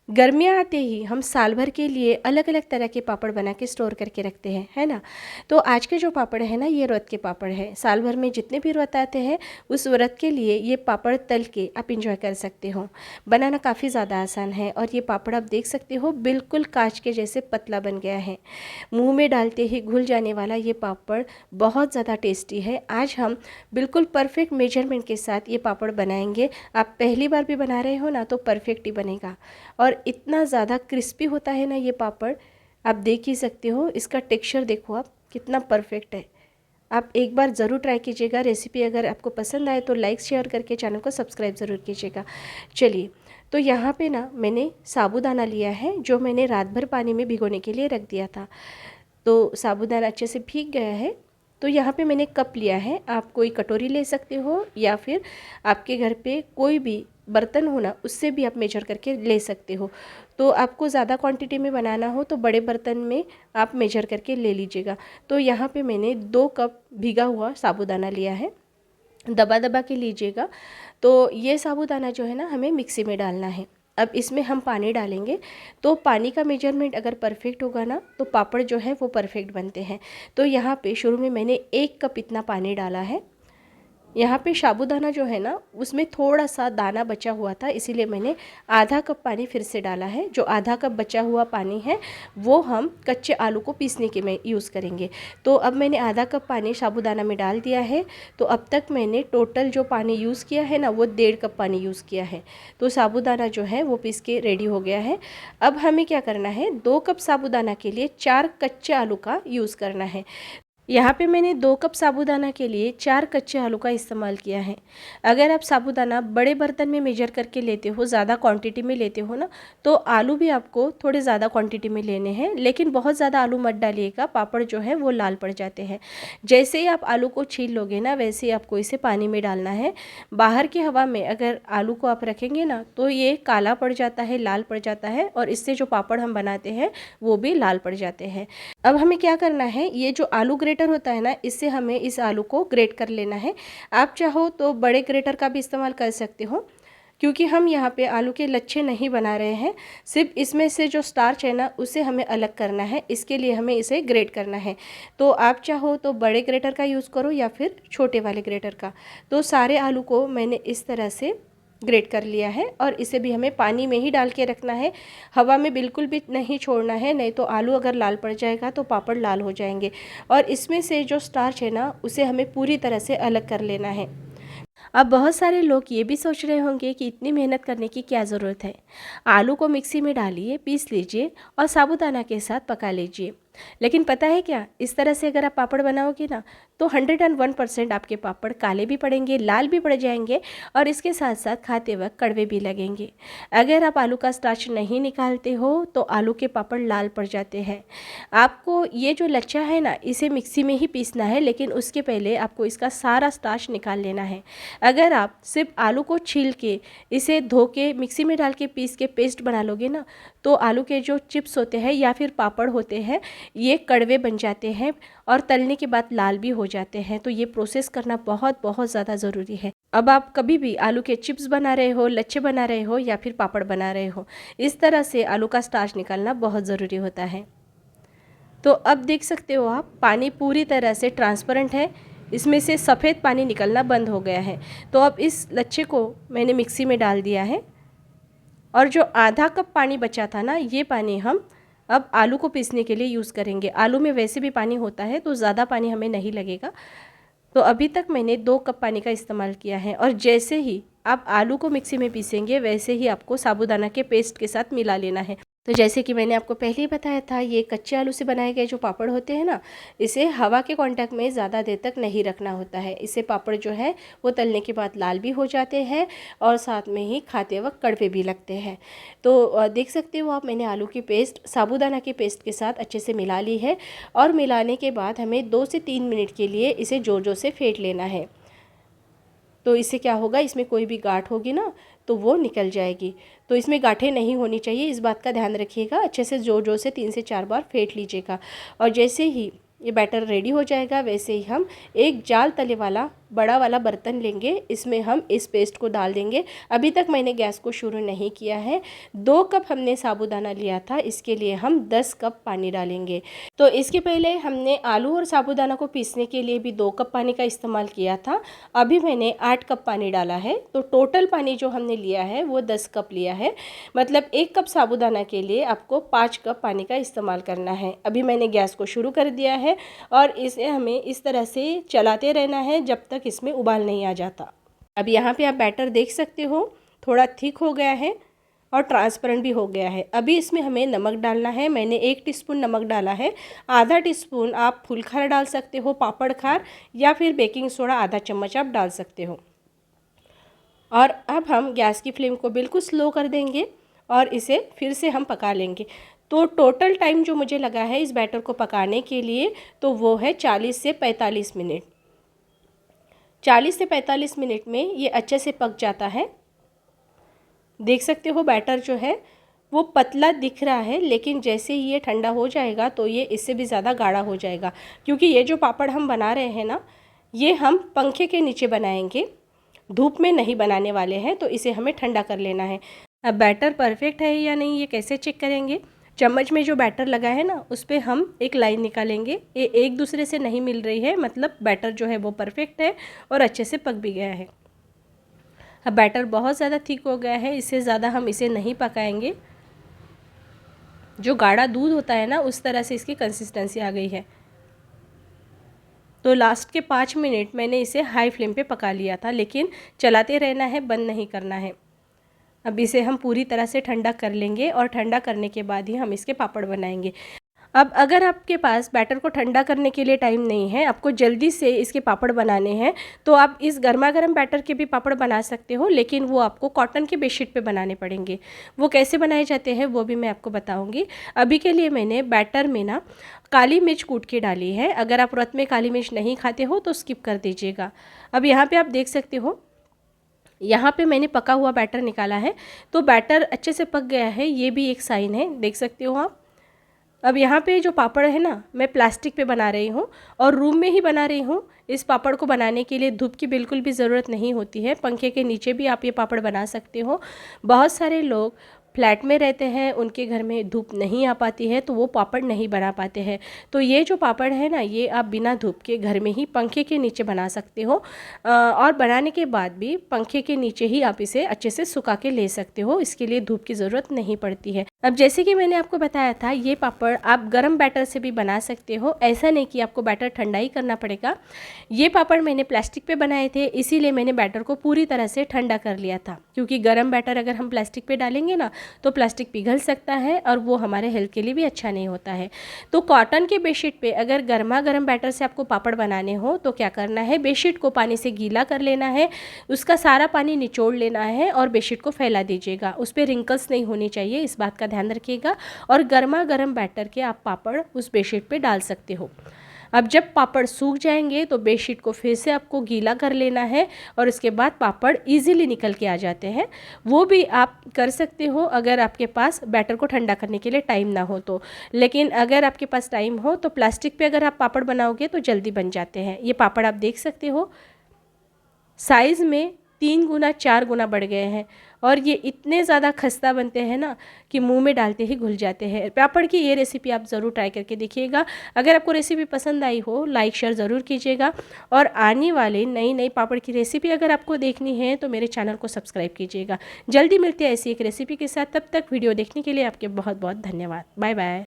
गर्मियाँ आते ही हम साल भर के लिए अलग अलग तरह के पापड़ बना के स्टोर करके रखते हैं, है ना। तो आज के जो पापड़ है ना, ये व्रत के पापड़ हैं। साल भर में जितने भी व्रत आते हैं उस व्रत के लिए ये पापड़ तल के आप इंजॉय कर सकते हो। बनाना काफ़ी ज़्यादा आसान है और ये पापड़ आप देख सकते हो बिल्कुल कांच के जैसे पतला बन गया है। मुँह में डालते ही घुल जाने वाला ये पापड़ बहुत ज़्यादा टेस्टी है। आज हम बिल्कुल परफेक्ट मेजरमेंट के साथ ये पापड़ बनाएंगे। आप पहली बार भी बना रहे हो ना तो परफेक्ट ही बनेगा। और इतना ज़्यादा क्रिस्पी होता है ना ये पापड़, आप देख ही सकते हो। इसका टेक्सचर देखो आप कितना परफेक्ट है। आप एक बार ज़रूर ट्राई कीजिएगा। रेसिपी अगर आपको पसंद आए तो लाइक शेयर करके चैनल को सब्सक्राइब ज़रूर कीजिएगा। चलिए, तो यहाँ पे ना मैंने साबूदाना लिया है जो मैंने रात भर पानी में भिगोने के लिए रख दिया था। तो साबूदाना अच्छे से भीग गया है। तो यहाँ पे मैंने कप लिया है। आप कोई कटोरी ले सकते हो या फिर आपके घर पे कोई भी बर्तन हो ना, उससे भी आप मेजर करके ले सकते हो। तो आपको ज़्यादा क्वांटिटी में बनाना हो तो बड़े बर्तन में आप मेजर करके ले लीजिएगा। तो यहाँ पे मैंने 2 कप भीगा हुआ साबूदाना लिया है। दबा दबा के लीजिएगा। तो ये साबूदाना जो है ना, हमें मिक्सी में डालना है। अब इसमें हम पानी डालेंगे। तो पानी का मेजरमेंट अगर परफेक्ट होगा ना तो पापड़ जो है वो परफेक्ट बनते हैं। तो यहाँ पे शुरू में मैंने 1 कप इतना पानी डाला है। यहाँ पे साबूदाना जो है ना, उसमें थोड़ा सा दाना बचा हुआ था, इसीलिए मैंने आधा कप पानी फिर से डाला है। जो आधा कप बचा हुआ पानी है वो हम कच्चे आलू को पीसने के में यूज़ करेंगे। तो अब मैंने आधा कप पानी साबूदाना में डाल दिया है। तो अब तक मैंने टोटल जो पानी यूज़ किया है ना, वो 1.5 कप पानी यूज़ किया है। तो साबूदाना जो है वो पीस के रेडी हो गया है। अब हमें क्या करना है, 2 कप साबूदाना के लिए 4 कच्चे आलू का यूज़ करना है। यहाँ पे मैंने 2 कप साबूदाना के लिए 4 कच्चे आलू का इस्तेमाल किया है। अगर आप साबूदाना बड़े बर्तन में मेजर करके लेते हो, ज़्यादा क्वांटिटी में लेते हो ना, तो आलू भी आपको थोड़े ज़्यादा क्वांटिटी में लेने हैं। लेकिन बहुत ज़्यादा आलू मत डालिएगा, पापड़ जो है वो लाल पड़ जाते हैं। जैसे ही आप आलू को छील लोगे ना, वैसे ही आपको इसे पानी में डालना है। बाहर की हवा में अगर आलू को आप रखेंगे ना तो ये काला पड़ जाता है, लाल पड़ जाता है, और इससे जो पापड़ हम बनाते हैं वो भी लाल पड़ जाते हैं। अब हमें क्या करना है, ये जो आलू ग्रेटर होता है ना, इससे हमें इस आलू को ग्रेट कर लेना है। आप चाहो तो बड़े ग्रेटर का भी इस्तेमाल कर सकते हो, क्योंकि हम यहाँ पे आलू के लच्छे नहीं बना रहे हैं। सिर्फ इसमें से जो स्टार्च है ना, उसे हमें अलग करना है। इसके लिए हमें इसे ग्रेट करना है। तो आप चाहो तो बड़े ग्रेटर का यूज़ करो या फिर छोटे वाले ग्रेटर का। तो सारे आलू को मैंने इस तरह से ग्रेट कर लिया है और इसे भी हमें पानी में ही डाल के रखना है। हवा में बिल्कुल भी नहीं छोड़ना है, नहीं तो आलू अगर लाल पड़ जाएगा तो पापड़ लाल हो जाएंगे। और इसमें से जो स्टार्च है ना, उसे हमें पूरी तरह से अलग कर लेना है। अब बहुत सारे लोग ये भी सोच रहे होंगे कि इतनी मेहनत करने की क्या ज़रूरत है। आलू को मिक्सी में डालिए, पीस लीजिए और साबूदाना के साथ पका लीजिए। लेकिन पता है क्या, इस तरह से अगर आप पापड़ बनाओगे ना तो 101% आपके पापड़ काले भी पड़ेंगे, लाल भी पड़ जाएंगे, और इसके साथ साथ खाते वक्त कड़वे भी लगेंगे। अगर आप आलू का स्टार्च नहीं निकालते हो तो आलू के पापड़ लाल पड़ जाते हैं। आपको ये जो लच्छा है ना, इसे मिक्सी में ही पीसना है, लेकिन उसके पहले आपको इसका सारा स्टार्च निकाल लेना है। अगर आप सिर्फ आलू को छील के इसे धो के मिक्सी में डाल के पीस के पेस्ट बना लोगे ना, तो आलू के जो चिप्स होते हैं या फिर पापड़ होते हैं, ये कड़वे बन जाते हैं और तलने के बाद लाल भी हो जाते हैं। तो ये प्रोसेस करना बहुत बहुत ज़्यादा ज़रूरी है। अब आप कभी भी आलू के चिप्स बना रहे हो, लच्छे बना रहे हो या फिर पापड़ बना रहे हो, इस तरह से आलू का स्टार्च निकालना बहुत ज़रूरी होता है। तो अब देख सकते हो आप, पानी पूरी तरह से ट्रांसपेरेंट है, इसमें से सफ़ेद पानी निकलना बंद हो गया है। तो अब इस लच्छे को मैंने मिक्सी में डाल दिया है और जो आधा कप पानी बचा था ना, ये पानी हम अब आलू को पीसने के लिए यूज़ करेंगे। आलू में वैसे भी पानी होता है तो ज़्यादा पानी हमें नहीं लगेगा। तो अभी तक मैंने 2 कप पानी का इस्तेमाल किया है, और जैसे ही आप आलू को मिक्सी में पीसेंगे वैसे ही आपको साबूदाना के पेस्ट के साथ मिला लेना है। तो जैसे कि मैंने आपको पहले ही बताया था, ये कच्चे आलू से बनाए गए जो पापड़ होते हैं ना, इसे हवा के कांटेक्ट में ज़्यादा देर तक नहीं रखना होता है। इससे पापड़ जो है वो तलने के बाद लाल भी हो जाते हैं और साथ में ही खाते वक्त कड़वे भी लगते हैं। तो देख सकते हो आप, मैंने आलू की पेस्ट साबूदाना की पेस्ट के साथ अच्छे से मिला ली है, और मिलाने के बाद हमें 2 से 3 मिनट के लिए इसे ज़ोर ज़ोर से फेंट लेना है। तो इससे क्या होगा, इसमें कोई भी गांठ होगी ना तो वो निकल जाएगी। तो इसमें गांठें नहीं होनी चाहिए, इस बात का ध्यान रखिएगा। अच्छे से ज़ोर ज़ोर से 3 से 4 बार फेंट लीजिएगा। और जैसे ही ये बैटर रेडी हो जाएगा, वैसे ही हम एक जाल तले वाला बड़ा वाला बर्तन लेंगे, इसमें हम इस पेस्ट को डाल देंगे। अभी तक मैंने गैस को शुरू नहीं किया है। 2 कप हमने साबूदाना लिया था, इसके लिए हम 10 कप पानी डालेंगे। तो इसके पहले हमने आलू और साबूदाना को पीसने के लिए भी 2 कप पानी का इस्तेमाल किया था। अभी मैंने 8 कप पानी डाला है, तो टोटल पानी जो हमने लिया है वो 10 कप लिया है। मतलब 1 कप साबूदाना के लिए आपको 5 कप पानी का इस्तेमाल करना है। अभी मैंने गैस को शुरू कर दिया है और इसे हमें इस तरह से चलाते रहना है जब तक इसमें उबाल नहीं आ जाता। अब यहाँ पे आप बैटर देख सकते हो, थोड़ा थिक हो गया है और ट्रांसपेरेंट भी हो गया है। अभी इसमें हमें नमक डालना है। मैंने 1 टीस्पून नमक डाला है। आधा टीस्पून आप फूल खार डाल सकते हो, पापड़ खार, या फिर बेकिंग सोडा आधा चम्मच आप डाल सकते हो। और अब हम गैस की फ्लेम को बिल्कुल स्लो कर देंगे और इसे फिर से हम पका लेंगे। तो टोटल टाइम जो मुझे लगा है इस बैटर को पकाने के लिए, तो वो है 40 से 45 मिनट। 40 से 45 मिनट में ये अच्छे से पक जाता है। देख सकते हो बैटर जो है वो पतला दिख रहा है, लेकिन जैसे ही ये ठंडा हो जाएगा तो ये इससे भी ज़्यादा गाढ़ा हो जाएगा। क्योंकि ये जो पापड़ हम बना रहे हैं ना, ये हम पंखे के नीचे बनाएंगे, धूप में नहीं बनाने वाले हैं, तो इसे हमें ठंडा कर लेना है। अब बैटर परफेक्ट है या नहीं ये कैसे चेक करेंगे? चम्मच में जो बैटर लगा है ना, उस पर हम एक लाइन निकालेंगे। ये एक दूसरे से नहीं मिल रही है, मतलब बैटर जो है वो परफेक्ट है और अच्छे से पक भी गया है। अब बैटर बहुत ज़्यादा थिक हो गया है, इससे ज़्यादा हम इसे नहीं पकाएंगे। जो गाढ़ा दूध होता है ना, उस तरह से इसकी कंसिस्टेंसी आ गई है। तो लास्ट के 5 मिनट मैंने इसे हाई फ्लेम पे पका लिया था, लेकिन चलाते रहना है, बंद नहीं करना है। अब इसे हम पूरी तरह से ठंडा कर लेंगे और ठंडा करने के बाद ही हम इसके पापड़ बनाएंगे। अब अगर आपके पास बैटर को ठंडा करने के लिए टाइम नहीं है, आपको जल्दी से इसके पापड़ बनाने हैं, तो आप इस गर्मा गर्म बैटर के भी पापड़ बना सकते हो, लेकिन वो आपको कॉटन के बेडशीट पे बनाने पड़ेंगे। वो कैसे बनाए जाते हैं वो भी मैं आपको बताऊंगी। अभी के लिए मैंने बैटर में ना काली मिर्च कूट के डाली है। अगर आप व्रत में काली मिर्च नहीं खाते हो तो स्किप कर दीजिएगा। अब यहाँ पर आप देख सकते हो, यहाँ पे मैंने पका हुआ बैटर निकाला है, तो बैटर अच्छे से पक गया है, ये भी एक साइन है, देख सकते हो आप। अब यहाँ पे जो पापड़ है ना, मैं प्लास्टिक पे बना रही हूँ और रूम में ही बना रही हूँ। इस पापड़ को बनाने के लिए धूप की बिल्कुल भी ज़रूरत नहीं होती है, पंखे के नीचे भी आप ये पापड़ बना सकते हो। बहुत सारे लोग फ्लैट में रहते हैं, उनके घर में धूप नहीं आ पाती है, तो वो पापड़ नहीं बना पाते हैं। तो ये जो पापड़ है ना, ये आप बिना धूप के घर में ही पंखे के नीचे बना सकते हो, और बनाने के बाद भी पंखे के नीचे ही आप इसे अच्छे से सुखा के ले सकते हो। इसके लिए धूप की ज़रूरत नहीं पड़ती है। अब जैसे कि मैंने आपको बताया था, ये पापड़ आप गर्म बैटर से भी बना सकते हो, ऐसा नहीं कि आपको बैटर ठंडा ही करना पड़ेगा। ये पापड़ मैंने प्लास्टिक पे बनाए थे, इसीलिए मैंने बैटर को पूरी तरह से ठंडा कर लिया था, क्योंकि गर्म बैटर अगर हम प्लास्टिक पे डालेंगे ना, तो प्लास्टिक पिघल सकता है और वो हमारे हेल्थ के लिए भी अच्छा नहीं होता है। तो कॉटन के बेडशीट पे अगर गर्मा गर्म बैटर से आपको पापड़ बनाने हो तो क्या करना है, बेडशीट को पानी से गीला कर लेना है, उसका सारा पानी निचोड़ लेना है और बेडशीट को फैला दीजिएगा। उस पर रिंकल्स नहीं होनी चाहिए, इस बात का ध्यान रखिएगा। और गर्मा गर्म बैटर के आप पापड़ उस बेडशीट पे डाल सकते हो। अब जब पापड़ सूख जाएंगे तो बेडशीट को फिर से आपको गीला कर लेना है और इसके बाद पापड़ इजीली निकल के आ जाते हैं। वो भी आप कर सकते हो अगर आपके पास बैटर को ठंडा करने के लिए टाइम ना हो तो। लेकिन अगर आपके पास टाइम हो तो प्लास्टिक पे अगर आप पापड़ बनाओगे तो जल्दी बन जाते हैं। ये पापड़ आप देख सकते हो, साइज़ में 3 गुना 4 गुना बढ़ गए हैं और ये इतने ज़्यादा खस्ता बनते हैं ना कि मुंह में डालते ही घुल जाते हैं। पापड़ की ये रेसिपी आप ज़रूर ट्राई करके देखिएगा। अगर आपको रेसिपी पसंद आई हो, लाइक शेयर ज़रूर कीजिएगा और आने वाले नई नई पापड़ की रेसिपी अगर आपको देखनी है तो मेरे चैनल को सब्सक्राइब कीजिएगा। जल्दी मिलते हैं ऐसी एक रेसिपी के साथ, तब तक वीडियो देखने के लिए आपके बहुत बहुत धन्यवाद। Bye bye.